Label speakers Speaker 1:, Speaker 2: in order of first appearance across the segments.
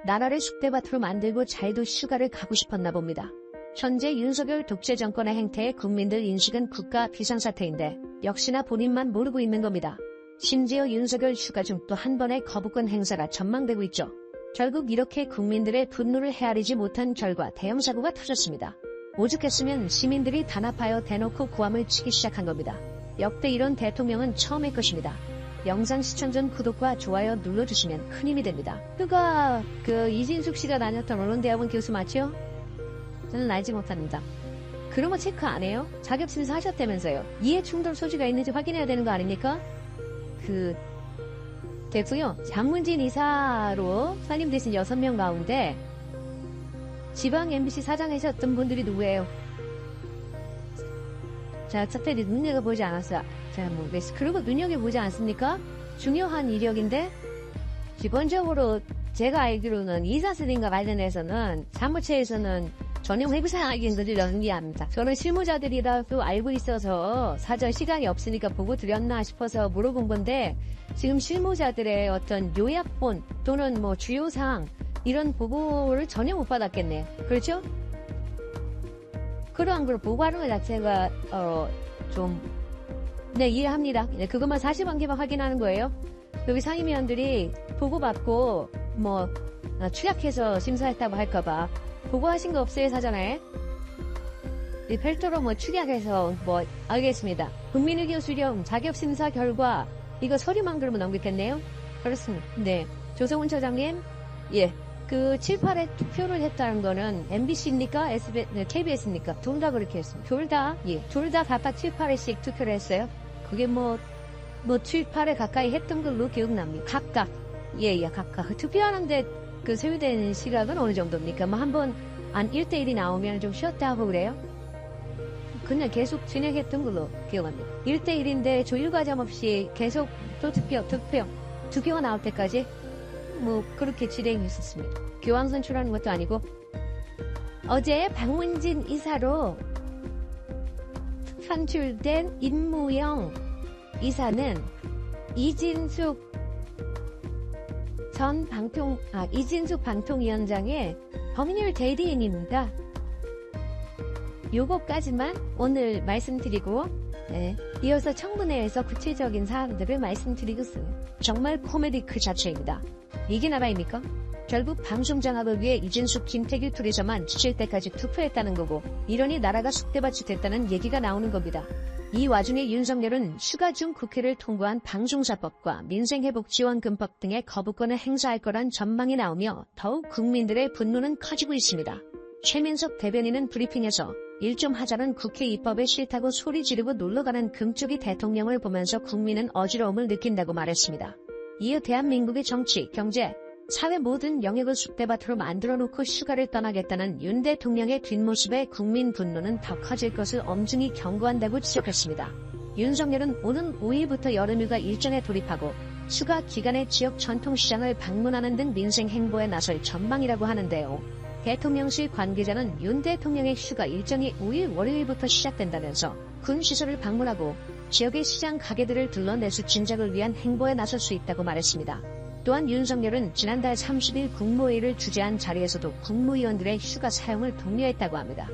Speaker 1: 나라를 쑥대밭으로 만들고 잘도 휴가를 가고 싶었나 봅니다. 현재 윤석열 독재 정권의 행태에 국민들 인식은 국가 비상사태인데 역시나 본인만 모르고 있는 겁니다. 심지어 윤석열 휴가 중 또 한 번의 거부권 행사가 전망되고 있죠. 결국 이렇게 국민들의 분노를 헤아리지 못한 결과 대형 사고가 터졌습니다. 오죽했으면 시민들이 단합하여 대놓고 고함을 치기 시작한 겁니다. 역대 이런 대통령은 처음일 것입니다. 영상 시청 전 구독과 좋아요 눌러주시면 큰 힘이 됩니다. 그가 이진숙 씨가 다녔던 언론대학원 교수 맞죠? 저는 알지 못합니다. 그런 거 체크 안 해요? 자격심사 하셨다면서요. 이해충돌 소지가 있는지 확인해야 되는 거 아닙니까? 됐고요. 장문진 이사로 선임되신 6명 가운데 지방 MBC 사장 하셨던 분들이 누구예요? 자, 차태리 눈여겨보지 않았어요. 자, 그리고 눈여겨보지 않습니까? 중요한 이력인데, 기본적으로 제가 알기로는 이사슬인과 관련해서는 사무처에서는 전용 회부사항을 연기합니다. 저는 실무자들이라도 알고 있어서 사전 시간이 없으니까 보고 드렸나 싶어서 물어본 건데, 지금 실무자들의 어떤 요약본 또는 주요 사항 이런 보고를 전혀 못 받았겠네요. 그렇죠? 그러한 걸 보고하는 것 자체가 네, 이해합니다. 그것만 사실관계만 확인하는 거예요. 여기 상임위원들이 보고받고 취약해서 심사했다고 할까봐 보고하신 거 없어요, 사전에? 별도로 축약해서 알겠습니다. 국민의견 수렴 자격심사 결과 이거 서류만 그러면 넘기겠네요? 그렇습니다. 네. 조성훈 처장님, 예. 7, 8에 투표를 했다는 거는 MBC입니까? KBS입니까? 둘 다 그렇게 했습니다. 둘 다, 예. 둘 다 각각 7, 8회씩 투표를 했어요. 그게 7, 8회 가까이 했던 걸로 기억납니다. 각각. 예, 각각. 투표하는데 소요되는 시각은 어느 정도입니까? 한번 1대1이 나오면 좀 쉬었다 하고 그래요? 그냥 계속 진행했던 걸로 기억합니다. 1대1인데 조율 과정 없이 계속 또 투표가 나올 때까지 그렇게 진행했었습니다. 교황 선출하는 것도 아니고. 어제 박문진 이사로 선출된 임무영 이사는 이진숙 방통위원장의 법률 대리인입니다. 요거까지만 오늘 말씀드리고, 네, 이어서 청문회에서 구체적인 사항들을 말씀드리겠습니다. 정말 코미디 그 자체입니다. 이게 나라입니까? 결국 방송장악을 위해 이진숙, 김태규 둘이서만 지칠 때까지 투표했다는 거고, 이러니 나라가 쑥대밭이 됐다는 얘기가 나오는 겁니다. 이 와중에 윤석열은 휴가 중 국회를 통과한 방송사법과 민생회복지원금법 등의 거부권을 행사할 거란 전망이 나오며 더욱 국민들의 분노는 커지고 있습니다. 최민석 대변인은 브리핑에서 일 좀 하자는 국회 입법에 싫다고 소리 지르고 놀러가는 금쪽이 대통령을 보면서 국민은 어지러움을 느낀다고 말했습니다. 이어 대한민국의 정치, 경제, 사회 모든 영역을 쑥대밭으로 만들어놓고 휴가를 떠나겠다는 윤 대통령의 뒷모습에 국민 분노는 더 커질 것을 엄중히 경고한다고 지적했습니다. 윤석열은 오는 5일부터 여름휴가 일정에 돌입하고 휴가 기간에 지역 전통시장을 방문하는 등 민생 행보에 나설 전망이라고 하는데요. 대통령실 관계자는 윤 대통령의 휴가 일정이 5일 월요일부터 시작된다면서 군시설을 방문하고 지역의 시장 가게들을 둘러 내수 진작을 위한 행보에 나설 수 있다고 말했습니다. 또한 윤석열은 지난달 30일 국무회의를 주재한 자리에서도 국무위원들의 휴가 사용을 독려했다고 합니다.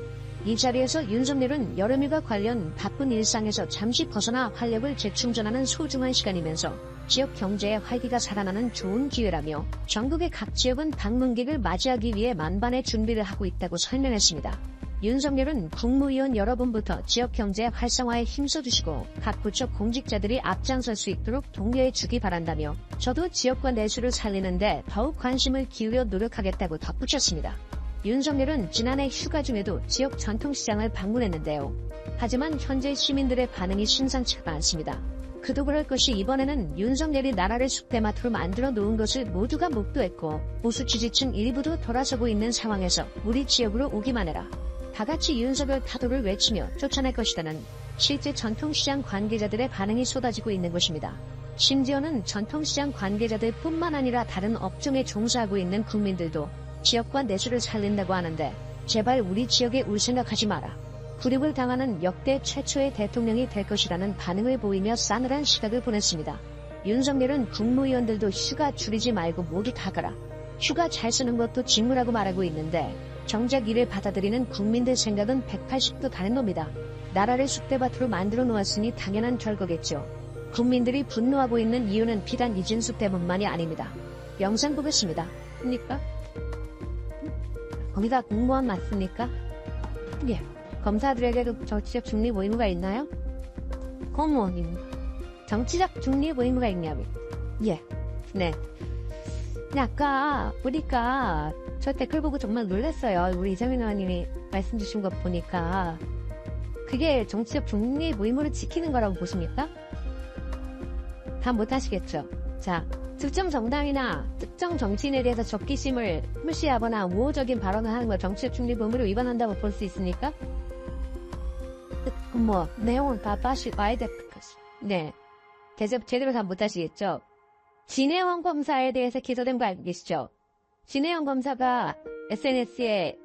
Speaker 1: 이 자리에서 윤석열은 여름휴가 관련 바쁜 일상에서 잠시 벗어나 활력을 재충전하는 소중한 시간이면서 지역 경제의 활기가 살아나는 좋은 기회라며 전국의 각 지역은 방문객을 맞이하기 위해 만반의 준비를 하고 있다고 설명했습니다. 윤석열은 국무위원 여러분부터 지역 경제 활성화에 힘써주시고 각 부처 공직자들이 앞장설 수 있도록 독려해 주기 바란다며 저도 지역과 내수를 살리는데 더욱 관심을 기울여 노력하겠다고 덧붙였습니다. 윤석열은 지난해 휴가 중에도 지역 전통시장을 방문했는데요. 하지만 현재 시민들의 반응이 심상치가 않습니다. 그도 그럴 것이 이번에는 윤석열이 나라를 쑥대밭으로 만들어 놓은 것을 모두가 목도했고 보수 지지층 일부도 돌아서고 있는 상황에서 우리 지역으로 오기만 해라. 다같이 윤석열 타도를 외치며 쫓아낼 것이라는 실제 전통시장 관계자들의 반응이 쏟아지고 있는 것입니다. 심지어는 전통시장 관계자들 뿐만 아니라 다른 업종에 종사하고 있는 국민들도 지역과 내수를 살린다고 하는데 제발 우리 지역에 올 생각하지 마라. 굴욕을 당하는 역대 최초의 대통령이 될 것이라는 반응을 보이며 싸늘한 시각을 보냈습니다. 윤석열은 국무위원들도 휴가 줄이지 말고 모두 다 가라. 휴가 잘 쓰는 것도 직무라고 말하고 있는데 정작 이를 받아들이는 국민들 생각은 180도 다른 겁니다. 나라를 쑥대밭으로 만들어 놓았으니 당연한 결과겠죠. 국민들이 분노하고 있는 이유는 비단 이진숙 때문만이 아닙니다. 영상 보겠습니다. 입니까? 거기다 공무원 맞습니까? 예. 검사들에게도 정치적 중립 의무가 있나요? 공무원님. 정치적 중립 의무가 있냐고요? 예. 네. 아까 우리가 저 댓글 보고 정말 놀랐어요. 우리 이정민 의원님이 말씀 주신 것 보니까 그게 정치적 중립 의무를 지키는 거라고 보십니까? 다 못하시겠죠. 자, 특정 정당이나 특정 정치인에 대해서 적기심을 무시하거나 우호적인 발언을 하는 걸 정치적 중립 의무를 위반한다고 볼 수 있습니까? 내용은 다 다시 봐야 될 것 같습니다. 네. 제대로 다 못하시겠죠? 진혜원 검사에 대해서 기소된 거 알고 계시죠? 진혜원 검사가 SNS에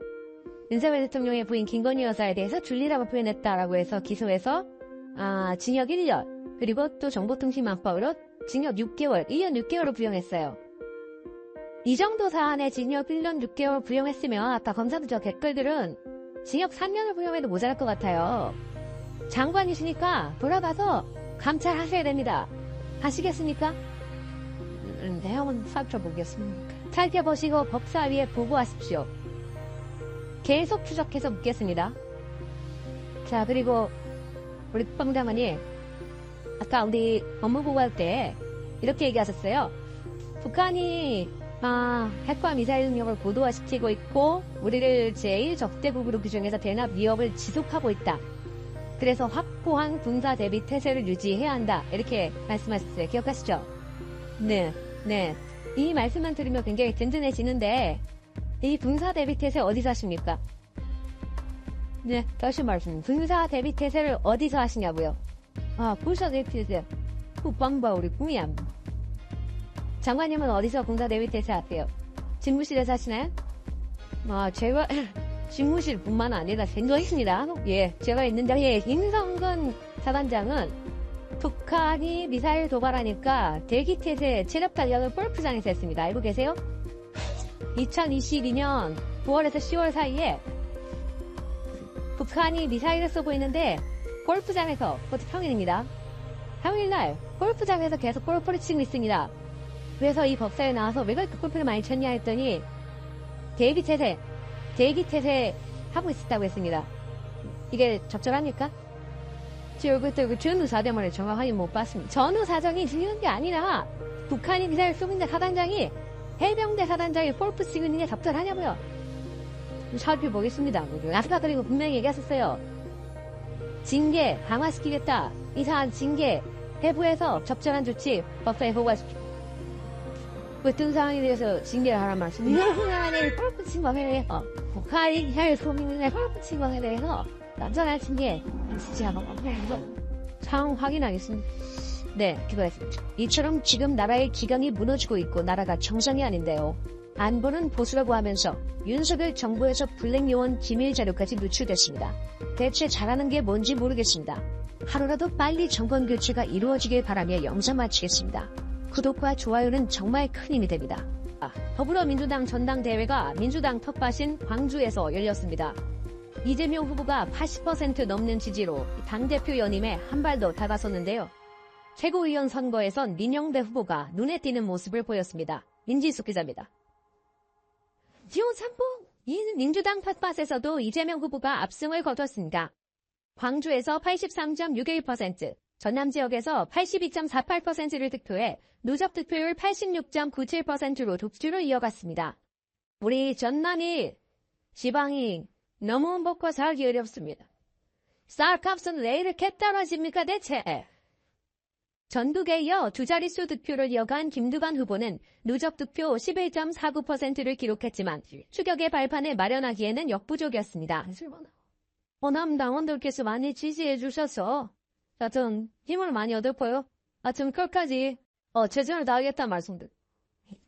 Speaker 1: 윤석열 대통령의 부인 김건희 여사에 대해서 줄리라고 표현했다라고 해서 기소해서 징역 1년 그리고 또 정보통신망법으로 징역 6개월, 2년 6개월을 부용했어요. 이 정도 사안에 징역 1년 6개월 부용했으면 아까 검사들 저 댓글들은 징역 3년을 부용해도 모자랄 것 같아요. 장관이시니까 돌아가서 감찰하셔야 됩니다. 하시겠습니까? 내용은 살펴보겠습니다. 살펴보시고 법사위에 보고하십시오. 계속 추적해서 묻겠습니다. 자, 그리고 우리 국방장관이 아까 우리 업무보고할 때 이렇게 얘기하셨어요. 북한이 핵과 미사일 능력을 고도화시키고 있고 우리를 제1적대국으로 규정해서 대납 위협을 지속하고 있다. 그래서 확고한 군사 대비 태세를 유지해야 한다. 이렇게 말씀하셨어요. 기억하시죠? 네. 이 말씀만 들으면 굉장히 든든해지는데 이 군사 대비 태세 어디서 하십니까? 네, 다시 말씀. 군사 대비 태세를 어디서 하시냐고요? 군사 대비 태세. 국방부 우리 국미암. 장관님은 어디서 군사 대비 태세 하세요? 집무실에서 하시나요? 제가 집무실뿐만 아니라 생각했습니다. 예, 제가 있는데 임성근 사단장은 북한이 미사일 도발하니까 대기태세 체력 단련을 골프장에서 했습니다. 알고 계세요? 2022년 9월에서 10월 사이에 북한이 미사일을 쏘고 있는데 골프장에서, 그것도 평일입니다. 평일날 골프장에서 계속 골프를 치고 있습니다. 그래서 이 법사에 나와서 왜 그렇게 골프를 많이 쳤냐 했더니 대기태세 하고 있었다고 했습니다. 이게 적절합니까? 제가 그때 그 전후사정을 정확하게 못 봤습니다. 전후사정이 중요한 게 아니라 북한이 미사일 쏘고 있는데 사단장이 해병대 사단장이 골프 치고 있는 게 적절하냐고요. 살펴보겠습니다. 아까 그리고 분명히 얘기했었어요. 징계 강화시키겠다. 이 사안 징계 해부해서 적절한 조치 법사에 보고하십시오. 어떤 상황에 대해서 징계를 하란 말씀입니다. 북한이 골프 침범에 북한이 미사일 쏘고 있는 골프 침범에 대해서 남자날 징계 지지하고 상황 확인하겠습니다. 네, 기도했습니다. 이처럼 지금 나라의 기강이 무너지고 있고 나라가 정상이 아닌데요. 안보는 보수라고 하면서 윤석열 정부에서 블랙 요원 기밀 자료까지 누출됐습니다. 대체 잘하는 게 뭔지 모르겠습니다. 하루라도 빨리 정권 교체가 이루어지길 바라며 영상 마치겠습니다. 구독과 좋아요는 정말 큰 힘이 됩니다. 더불어민주당 전당대회가 민주당 텃밭인 광주에서 열렸습니다. 이재명 후보가 80% 넘는 지지로 당대표 연임에 한 발 더 다가섰는데요. 최고위원 선거에선 민영배 후보가 눈에 띄는 모습을 보였습니다. 민지숙 기자입니다. 지원 3분! 민주당 텃밭에서도 이재명 후보가 압승을 거뒀습니다. 광주에서 83.61%, 전남 지역에서 82.48%를 득표해 누적 득표율 86.97%로 독주를 이어갔습니다. 우리 전남이 지방이 너무 먹고 살기 어렵습니다. 쌀값은 왜 이렇게 떨어집니까 대체? 전국에 이어 두 자릿수 득표를 이어간 김두관 후보는 누적 득표 11.49%를 기록했지만 추격의 발판을 마련하기에는 역부족이었습니다. 호남 당원들께서 많이 지지해 주셔서 하여튼 힘을 많이 얻었고요. 하여튼 끝까지 최선을 다하겠다는 말씀들.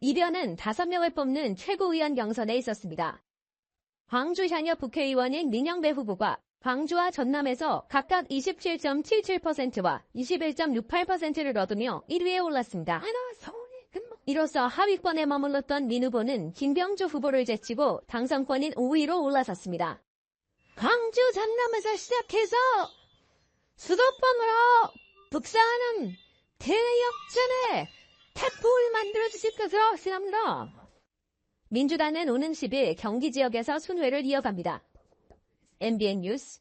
Speaker 1: 이변은 5명을 뽑는 최고위원 경선에 있었습니다. 광주 현역 국회의원인 민영배 후보가 광주와 전남에서 각각 27.77%와 21.68%를 얻으며 1위에 올랐습니다. 이로써 하위권에 머물렀던 민 후보는 김병조 후보를 제치고 당선권인 5위로 올라섰습니다. 광주 전남에서 시작해서 수도권으로 북상하는 대역전의 태풍을 만들어주실 것으로 확신합니다. 민주당은 오는 10일 경기 지역에서 순회를 이어갑니다. MBN 뉴스